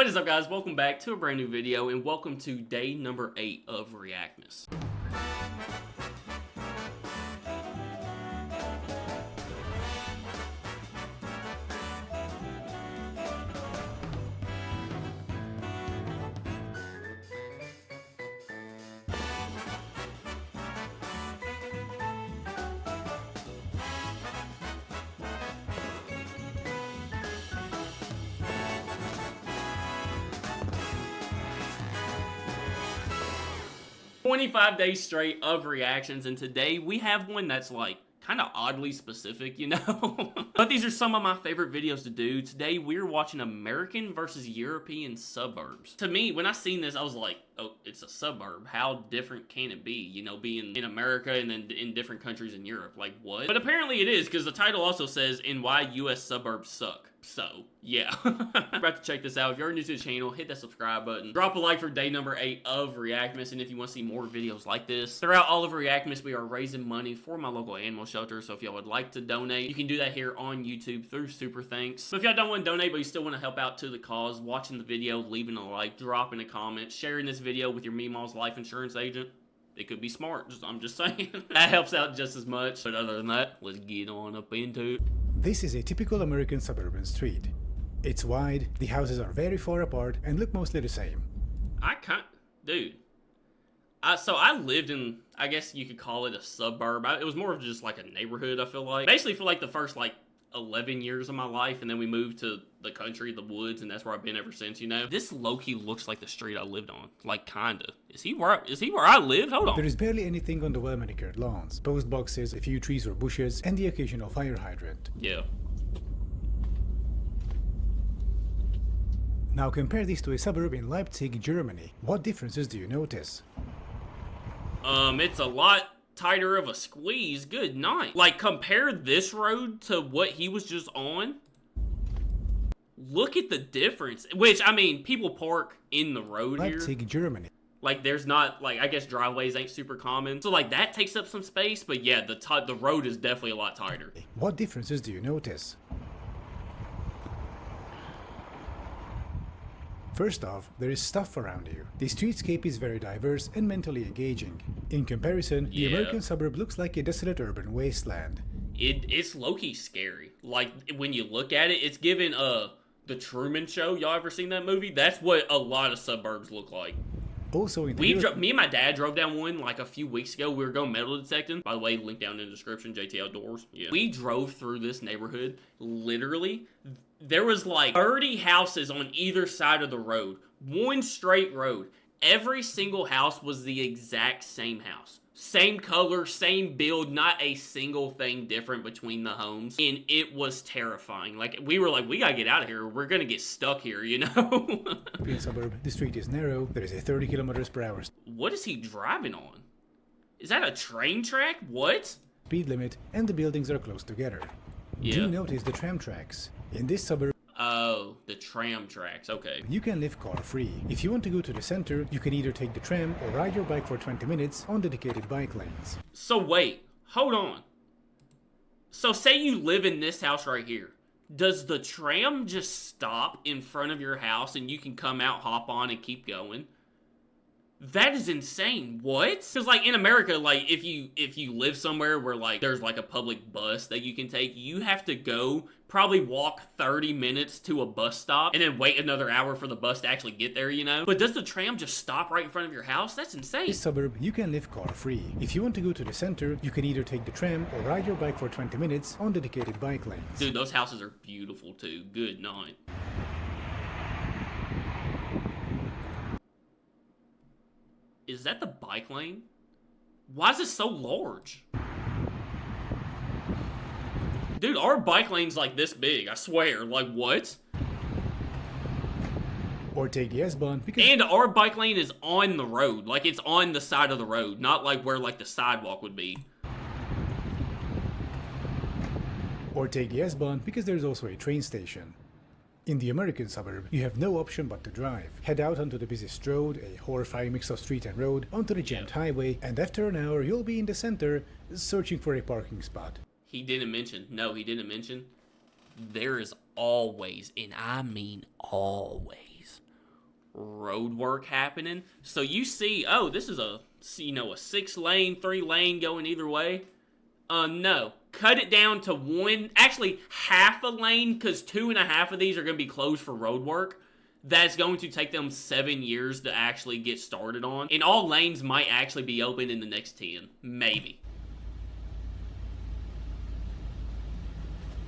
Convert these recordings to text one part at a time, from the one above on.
What is up, guys? Welcome back to a brand new video, and welcome to day number 8 of Reactmas. "25 days straight of reactions, and today we have one that's like kind of oddly specific, you know? But these are some of my favorite videos to do. Today we're watching American versus European suburbs. To me, when I seen this, I was like, oh, it's a suburb. How different can it be? You know, being in America and then in different countries in Europe. Like, what? But apparently it is, because the title also says, "In Why US Suburbs Suck." So, yeah. About to check this out. If you're new to the channel, hit that subscribe button. Drop a like for day number 8 of Reactmas, and if you want to see more videos like this. Throughout all of Reactmas, we are raising money for my local animal shelter, so if y'all would like to donate, you can do that here on YouTube through Super Thanks. So if y'all don't want to donate, but you still want to help out to the cause, watching the video, leaving a like, dropping a comment, sharing this video with your Meemaw's life insurance agent, it could be smart, I'm just saying. That helps out just as much. But other than that, let's get on up into it. This is a typical American suburban street. It's wide, the houses are very far apart, and look mostly the same. Dude. So I lived in, I guess you could call it a suburb. It was more of just like a neighborhood, I feel like. Basically for like the first like 11 years of my life, and then we moved to the country, the woods, and that's where I've been ever since, you know? This low-key looks like the street I lived on. Like, kinda. Is he where I lived? Hold on. There is barely anything on the well-manicured lawns. Post boxes, a few trees or bushes, and the occasional fire hydrant. Yeah. Now compare this to a suburb in Leipzig, Germany. What differences do you notice? It's a lot tighter of a squeeze. Good night. Like, compare this road to what he was just on. Look at the difference. Which, I mean, people park in the road here. Leipzig, Germany. Like, there's not, like, I guess driveways ain't super common. So, like, that takes up some space. But, yeah, the road is definitely a lot tighter. What differences do you notice? First off, there is stuff around you. The streetscape is very diverse and mentally engaging. In comparison, the American suburb looks like a desolate urban wasteland. It's low-key scary. Like, when you look at it, it's given, the Truman Show. Y'all ever seen that movie? That's what a lot of suburbs look like. Also, in me and my dad drove down one like a few weeks ago. We were going metal detecting. By the way, link down in the description, JT Outdoors. Yeah. We drove through this neighborhood. Literally, there was like 30 houses on either side of the road. One straight road. Every single house was the exact same house. Same color, same build, not a single thing different between the homes. And it was terrifying. Like, we were like, we gotta get out of here. We're gonna get stuck here, you know? In suburb, the street is narrow. There is a 30 kilometers per hour. What is he driving on? Is that a train track? What? Speed limit, and the buildings are close together. Yeah. Do notice the tram tracks. In this suburb, oh, the tram tracks, okay. you can live car-free. If you want to go to the center, you can either take the tram or ride your bike for 20 minutes on dedicated bike lanes. So wait, hold on. So say you live in this house right here. Does the tram just stop in front of your house and you can come out, hop on, and keep going? That is insane. What? Because, like, in America, like, if you live somewhere where, like, there's, like, a public bus that you can take, you have to go, probably walk 30 minutes to a bus stop, and then wait another hour for the bus to actually get there, you know? But does the tram just stop right in front of your house? That's insane. In this suburb, you can live car-free. If you want to go to the center, you can either take the tram or ride your bike for 20 minutes on dedicated bike lanes. Dude, those houses are beautiful, too. Good night. Is that the bike lane? Why is it so large? Dude, our bike lane's like this big, I swear. Like, what? Or take the S-Bahn because... And our bike lane is on the road. Like, it's on the side of the road, not like where, like, the sidewalk would be. Or take the S-Bahn because there's also a train station. In the American suburb, you have no option but to drive. Head out onto the busiest road, a horrifying mix of street and road, onto the jammed highway, and after an hour you'll be in the center, searching for a parking spot. He didn't mention, there is always, and I mean always, road work happening. So you see, oh, this is a 6-lane, 3-lane going either way. No. Cut it down to one, actually half a lane, because 2.5 of these are going to be closed for road work. That's going to take them 7 years to actually get started on. And all lanes might actually be open in the next 10. Maybe.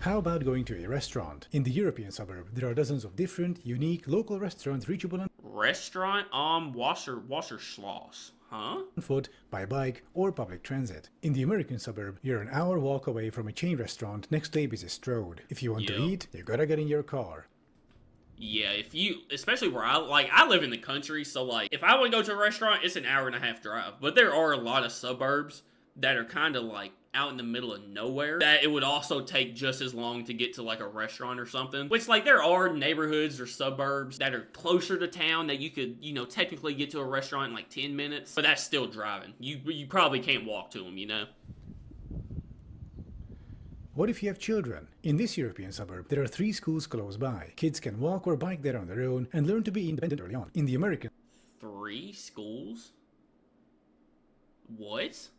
How about going to a restaurant? In the European suburb, there are dozens of different, unique, local restaurants reachable on Restaurant Wasserschloss. Huh? foot, by bike, or public transit. In the American suburb, you're an hour walk away from a chain restaurant next to a busy road. If you want to eat, you gotta get in your car. Yeah, especially where I live in the country, so like, if I want to go to a restaurant, it's an 1.5-hour drive. But there are a lot of suburbs that are kind of like out in the middle of nowhere that it would also take just as long to get to like a restaurant or something. Which, like, there are neighborhoods or suburbs that are closer to town that you could, technically get to a restaurant in like 10 minutes, but that's still driving. You probably can't walk to them, What if you have children? In this European suburb, there are 3 schools close by. Kids can walk or bike there on their own and learn to be independent early on. In the American 3 schools? What?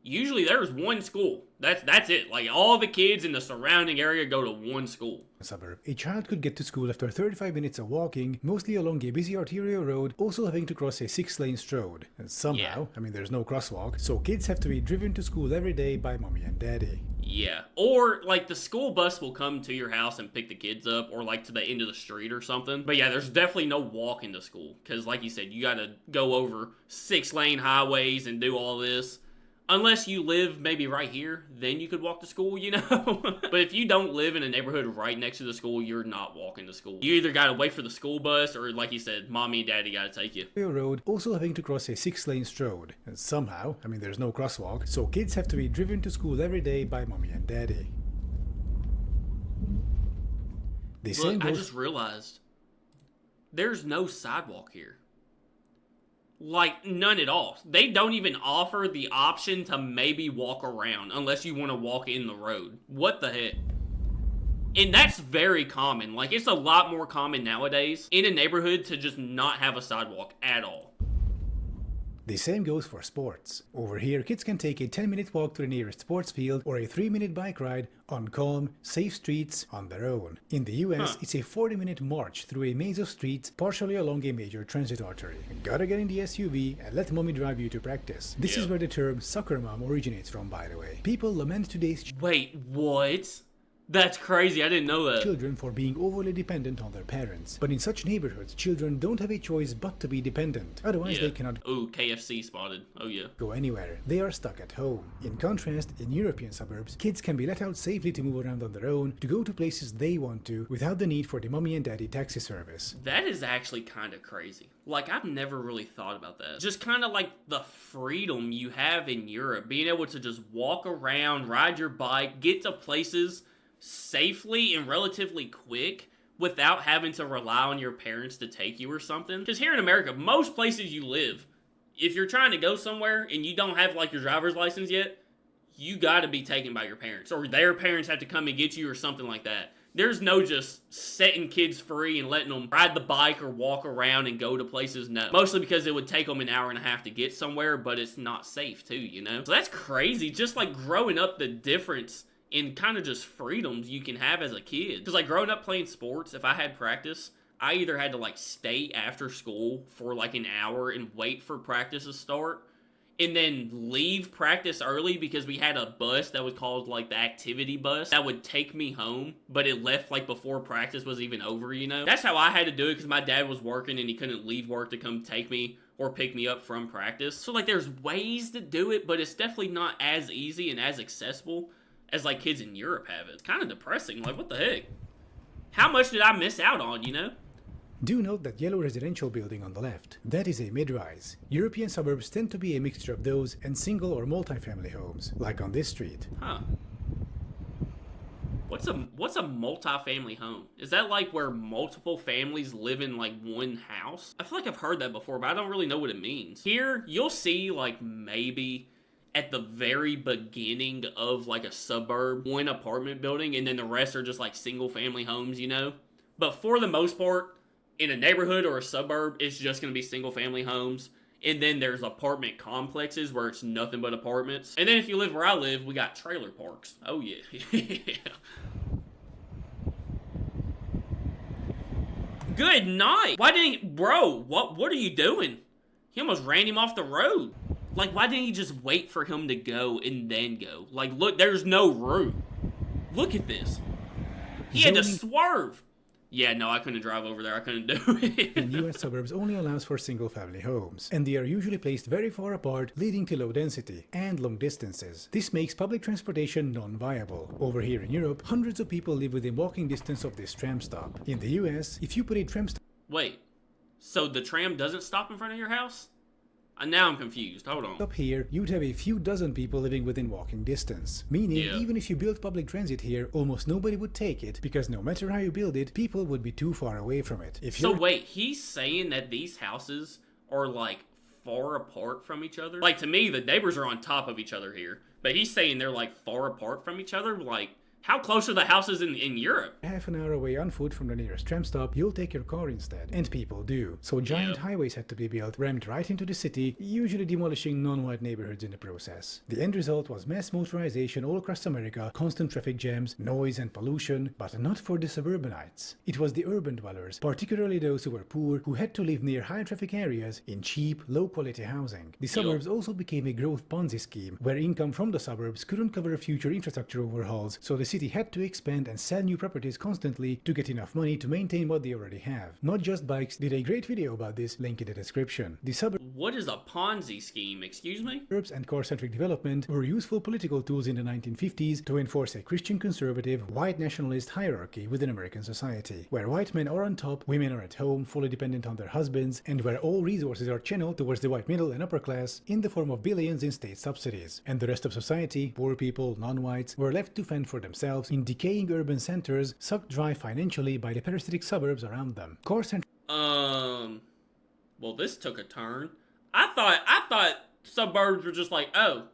Usually there's one school. That's it. Like, all the kids in the surrounding area go to one school. Suburb, a child could get to school after 35 minutes of walking, mostly along a busy arterial road, also having to cross a 6-lane road. And somehow, there's no crosswalk, so kids have to be driven to school every day by mommy and daddy. Yeah. Or, like, the school bus will come to your house and pick the kids up, or, like, to the end of the street or something. But yeah, there's definitely no walking to school. Because, like you said, you gotta go over 6-lane highways and do all this. Unless you live maybe right here, then you could walk to school, But if you don't live in a neighborhood right next to the school, you're not walking to school. You either gotta wait for the school bus, or like you said, mommy and daddy gotta take you. Road, also having to cross a 6-lane road. And somehow, there's no crosswalk, so kids have to be driven to school every day by mommy and daddy. Look, I just realized there's no sidewalk here. Like, none at all. They don't even offer the option to maybe walk around unless you want to walk in the road. What the heck? And that's very common. Like, it's a lot more common nowadays in a neighborhood to just not have a sidewalk at all. The same goes for sports. Over here, kids can take a 10-minute walk to the nearest sports field or a 3-minute bike ride on calm, safe streets on their own. In the US, it's a 40-minute march through a maze of streets partially along a major transit artery. You gotta get in the SUV and let mommy drive you to practice. This is where the term soccer mom originates from, by the way. People lament today's Wait, what? That's crazy, I didn't know that. Children for being overly dependent on their parents. But in such neighborhoods, children don't have a choice but to be dependent. Otherwise, they cannot KFC spotted. Oh yeah. Go anywhere. They are stuck at home. In contrast, in European suburbs, kids can be let out safely to move around on their own, to go to places they want to, without the need for the mommy and daddy taxi service. That is actually kind of crazy. Like, I've never really thought about that. Just kind of like the freedom you have in Europe. Being able to just walk around, ride your bike, get to places safely and relatively quick without having to rely on your parents to take you or something. Because here in America, most places you live, if you're trying to go somewhere and you don't have like your driver's license yet, you gotta be taken by your parents, or their parents have to come and get you or something like that. There's no just setting kids free and letting them ride the bike or walk around and go to places. No. Mostly because it would take them an 1.5 hours to get somewhere, but it's not safe too, So that's crazy. Just like growing up, the difference in kind of just freedoms you can have as a kid. Because like growing up playing sports, if I had practice, I either had to like stay after school for like an hour and wait for practice to start, and then leave practice early because we had a bus that was called like the activity bus that would take me home, but it left like before practice was even over, That's how I had to do it because my dad was working and he couldn't leave work to come take me or pick me up from practice. So like there's ways to do it, but it's definitely not as easy and as accessible as like kids in Europe have it. It's kind of depressing. Like, what the heck? How much did I miss out on, Do note that yellow residential building on the left. That is a mid-rise. European suburbs tend to be a mixture of those and single or multi-family homes, like on this street. Huh. What's a multi-family home? Is that like where multiple families live in like one house? I feel like I've heard that before, but I don't really know what it means. Here, you'll see like maybe at the very beginning of like a suburb, one apartment building, and then the rest are just like single family homes, But for the most part, in a neighborhood or a suburb, it's just going to be single family homes. And then there's apartment complexes where it's nothing but apartments. And then if you live where I live, we got trailer parks. Oh, yeah. Good night. Why didn't he... Bro, what are you doing? He almost ran him off the road. Like, why didn't he just wait for him to go and then go? Like, look, there's no room. Look at this. He had to swerve. Yeah, no, I couldn't drive over there. I couldn't do it. In U.S. suburbs only allows for single-family homes, and they are usually placed very far apart, leading to low density and long distances. This makes public transportation non-viable. Over here in Europe, hundreds of people live within walking distance of this tram stop. In the U.S., if you put a tram stop... Wait, so the tram doesn't stop in front of your house? Now I'm confused. Hold on. Up here, you'd have a few dozen people living within walking distance. Meaning, even if you built public transit here, almost nobody would take it, because no matter how you build it, people would be too far away from it. So wait, he's saying that these houses are like far apart from each other? Like, to me, the neighbors are on top of each other here, but he's saying they're like far apart from each other? Like, how close are the houses in Europe? Half an hour away on foot from the nearest tram stop, you'll take your car instead. And people do. So giant highways had to be built, rammed right into the city, usually demolishing non-white neighborhoods in the process. The end result was mass motorization all across America, constant traffic jams, noise and pollution, but not for the suburbanites. It was the urban dwellers, particularly those who were poor, who had to live near high traffic areas in cheap, low-quality housing. The suburbs also became a growth Ponzi scheme, where income from the suburbs couldn't cover future infrastructure overhauls, so the city had to expand and sell new properties constantly to get enough money to maintain what they already have. Not Just Bikes did a great video about this, link in the description. The suburbs... What is a Ponzi scheme? Excuse me? Suburbs and car-centric development were useful political tools in the 1950s to enforce a Christian conservative, white nationalist hierarchy within American society, where white men are on top, women are at home, fully dependent on their husbands, and where all resources are channeled towards the white middle and upper class in the form of billions in state subsidies. And the rest of society, poor people, non-whites, were left to fend for themselves in decaying urban centers, sucked dry financially by the parasitic suburbs around them. Well, this took a turn. I thought suburbs were just like, oh,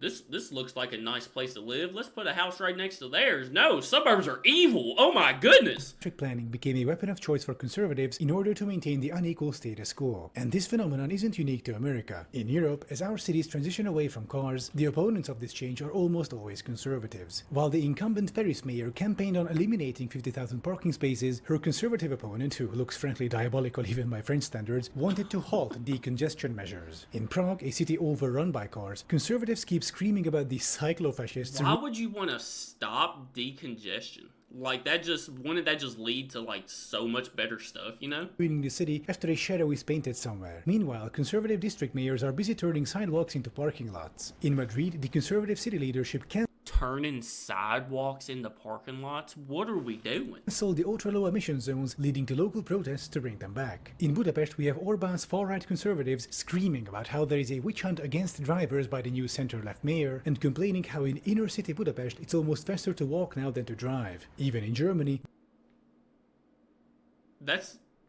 this looks like a nice place to live. Let's put a house right next to theirs. No, suburbs are evil. Oh my goodness. District planning became a weapon of choice for conservatives in order to maintain the unequal status quo. And this phenomenon isn't unique to America. In Europe, as our cities transition away from cars, the opponents of this change are almost always conservatives. While the incumbent Paris mayor campaigned on eliminating 50,000 parking spaces, her conservative opponent, who looks frankly diabolical even by French standards, wanted to halt decongestion measures. In Prague, a city overrun by cars, conservatives keep screaming about the cyclo-fascists. Why would you want to stop decongestion? Like, wouldn't that just lead to, like, so much better stuff, you know? Ruining the city after a shadow is painted somewhere. Meanwhile, conservative district mayors are busy turning sidewalks into parking lots. In Madrid, the conservative city leadership turning sidewalks into parking lots? What are we doing? Sold the ultra-low emission zones, leading to local protests to bring them back. In Budapest, we have Orbán's far-right conservatives screaming about how there is a witch hunt against drivers by the new center-left mayor, and complaining how in inner-city Budapest it's almost faster to walk now than to drive. Even in Germany...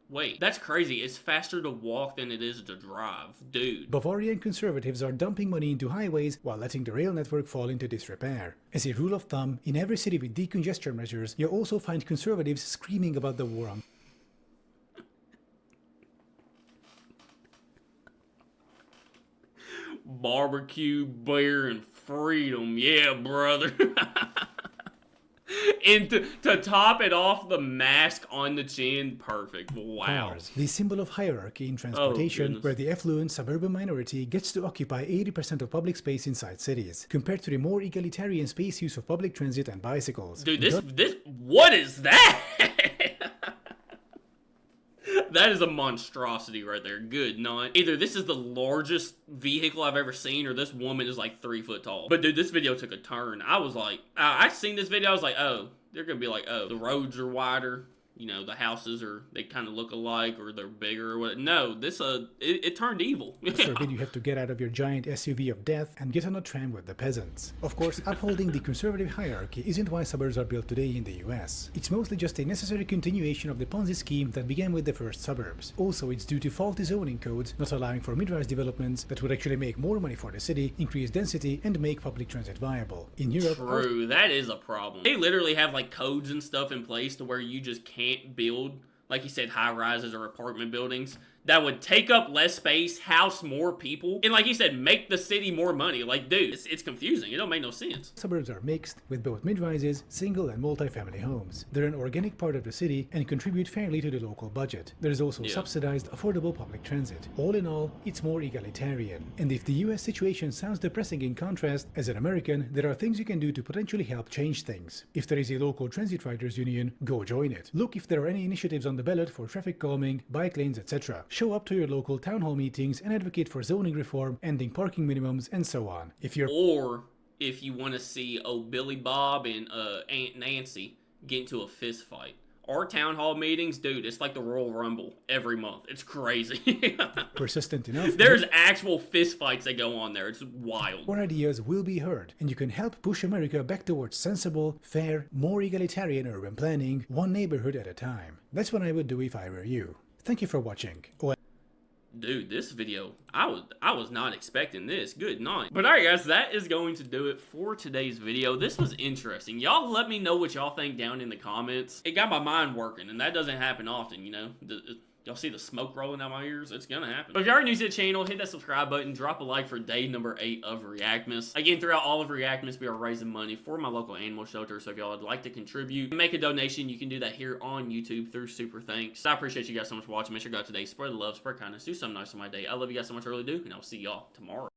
Wait, that's crazy. It's faster to walk than it is to drive. Dude. Bavarian conservatives are dumping money into highways while letting the rail network fall into disrepair. As a rule of thumb, in every city with decongestion measures, you'll also find conservatives screaming about the war on... Barbecue, beer, and freedom. Yeah, brother. And to top it off, the mask on the chin, perfect. Wow. Cars, the symbol of hierarchy in transportation, where the affluent suburban minority gets to occupy 80% of public space inside cities, compared to the more egalitarian space use of public transit and bicycles. Dude, what is that? That is a monstrosity right there. Good night. Either this is the largest vehicle I've ever seen, or this woman is like 3 foot tall. But dude, this video took a turn. I was like, I seen this video, I was like, oh, they're gonna be like, oh, the roads are wider. You know, the houses they kind of look alike, or they're bigger or what. No, it turned evil. Forbid you have to get out of your giant SUV of death and get on a tram with the peasants. Of course, upholding the conservative hierarchy isn't why suburbs are built today in the US. It's mostly just a necessary continuation of the Ponzi scheme that began with the first suburbs. Also, it's due to faulty zoning codes not allowing for mid-rise developments that would actually make more money for the city, increase density, and make public transit viable. In Europe... True, that is a problem. They literally have like codes and stuff in place to where you just can't build like you said, high rises or apartment buildings that would take up less space, house more people, and like you said, make the city more money. Like, dude, it's confusing. It don't make no sense. Suburbs are mixed with both mid-rises, single and multi-family homes. They're an organic part of the city and contribute fairly to the local budget. There is also subsidized, affordable public transit. All in all, it's more egalitarian. And if the US situation sounds depressing in contrast, as an American, there are things you can do to potentially help change things. If there is a local transit riders union, go join it. Look if there are any initiatives on the ballot for traffic calming, bike lanes, etc. Show up to your local town hall meetings and advocate for zoning reform, ending parking minimums, and so on. If you want to see Billy Bob and Aunt Nancy get into a fist fight. Our town hall meetings, dude, it's like the Royal Rumble every month. It's crazy. persistent enough, there's actual fist fights that go on there. It's wild. Your ideas will be heard, and you can help push America back towards sensible, fair, more egalitarian urban planning, one neighborhood at a time. That's what I would do if I were you. Thank you for watching. Dude, this video, I was not expecting this. Good night. But alright guys, that is going to do it for today's video. This was interesting. Y'all let me know what y'all think down in the comments. It got my mind working, and that doesn't happen often, you know? Y'all see the smoke rolling out my ears? It's gonna happen. But if you are new to the channel, hit that subscribe button, drop a like for day number 8 of Reactmas. Again, throughout all of Reactmas, we are raising money for my local animal shelter, so if y'all would like to contribute and make a donation, you can do that here on YouTube through Super Thanks. I appreciate you guys so much for watching. Make sure you go out today, spread love, spread kindness, do something nice on my day. I love you guys so much, I really do, and I'll see y'all tomorrow.